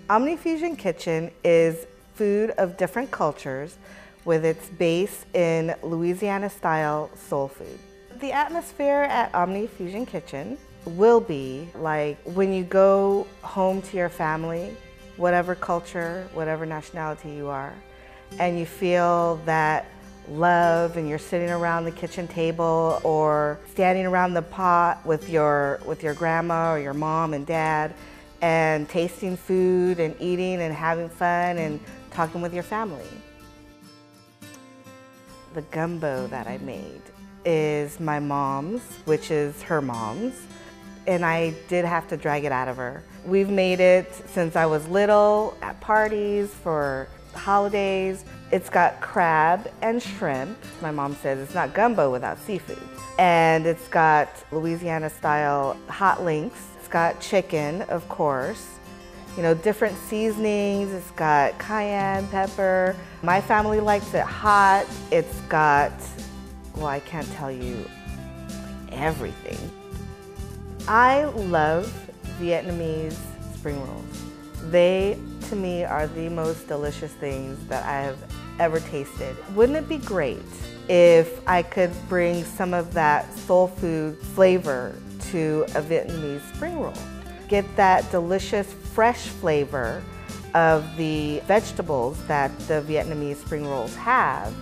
Omni Fusion Kitchen is food of different cultures with its base in Louisiana-style soul food. The atmosphere at Omni Fusion Kitchen will be like when you go home to your family, whatever culture, whatever nationality you are, and you feel that love and you're sitting around the kitchen table or standing around the pot with your grandma or your mom and dad and tasting food and eating and having fun and talking with your family. The gumbo that I made is my mom's, which is her mom's, and I did have to drag it out of her. We've made it since I was little, at parties, for holidays. It's got crab and shrimp. My mom says it's not gumbo without seafood. And it's got Louisiana-style hot links. It's got chicken, of course. You know, different seasonings. It's got cayenne pepper. My family likes it hot. It's got, well, I can't tell you everything. I love Vietnamese spring rolls. They, to me, are the most delicious things that I have ever tasted. Wouldn't it be great if I could bring some of that soul food flavor to a Vietnamese spring roll? Get that delicious, fresh flavor of the vegetables that the Vietnamese spring rolls have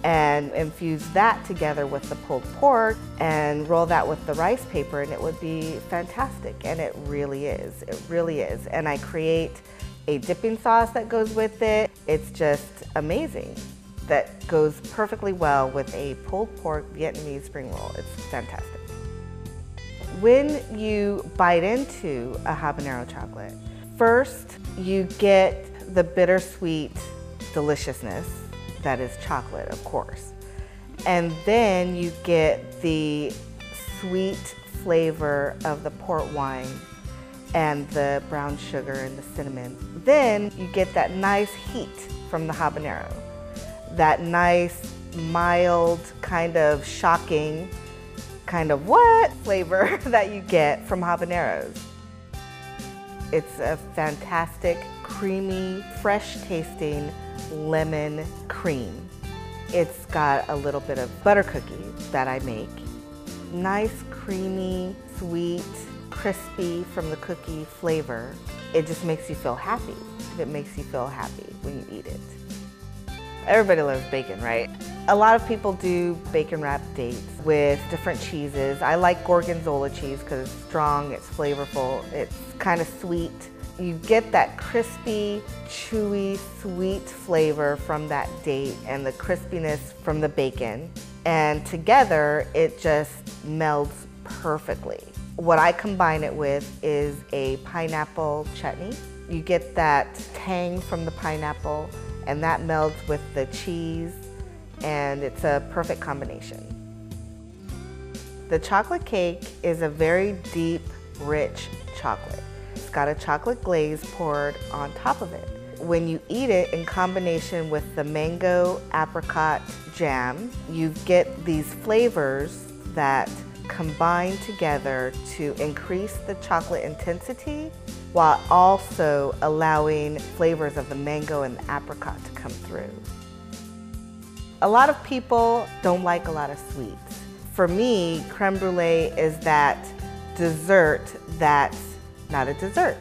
and infuse that together with the pulled pork and roll that with the rice paper, and it would be fantastic. And it really is. It really is. And I create a dipping sauce that goes with it. It's just amazing. That goes perfectly well with a pulled pork Vietnamese spring roll. It's fantastic. When you bite into a habanero chocolate, first you get the bittersweet deliciousness that is chocolate, of course. And then you get the sweet flavor of the port wine and the brown sugar and the cinnamon. Then you get that nice heat from the habanero. That nice, mild, kind of shocking, kind of what flavor that you get from habaneros. It's a fantastic, creamy, fresh tasting lemon cream. It's got a little bit of butter cookies that I make. Nice, creamy, sweet, crispy from the cookie flavor. It just makes you feel happy. It makes you feel happy when you eat it. Everybody loves bacon, right? A lot of people do bacon wrapped dates with different cheeses. I like gorgonzola cheese because it's strong, it's flavorful, it's kind of sweet. You get that crispy, chewy, sweet flavor from that date and the crispiness from the bacon. And together, it just melds perfectly. What I combine it with is a pineapple chutney. You get that tang from the pineapple, and that melds with the cheese, and it's a perfect combination. The chocolate cake is a very deep, rich chocolate. It's got a chocolate glaze poured on top of it. When you eat it in combination with the mango apricot jam, you get these flavors that combine together to increase the chocolate intensity while also allowing flavors of the mango and the apricot to come through. A lot of people don't like a lot of sweets. For me, creme brulee is that dessert that's not a dessert.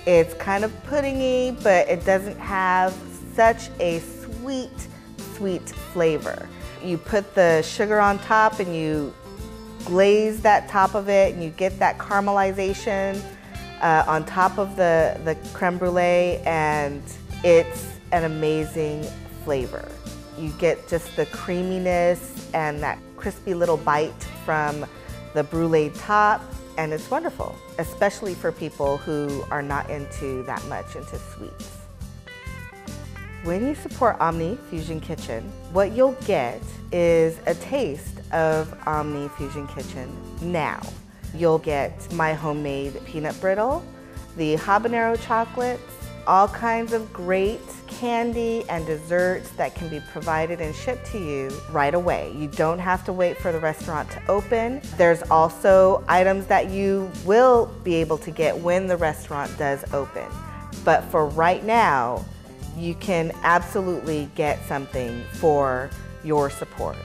It's kind of puddingy, but it doesn't have such a sweet, sweet flavor. You put the sugar on top and you glaze that top of it, and you get that caramelization on top of the creme brulee, and it's an amazing flavor. You get just the creaminess and that crispy little bite from the brulee top, and it's wonderful, especially for people who are not into that much into sweets. When you support Omni Fusion Kitchen, what you'll get is a taste of Omni Fusion Kitchen now. You'll get my homemade peanut brittle, the habanero chocolates, all kinds of great candy and desserts that can be provided and shipped to you right away. You don't have to wait for the restaurant to open. There's also items that you will be able to get when the restaurant does open. But for right now, you can absolutely get something for your support.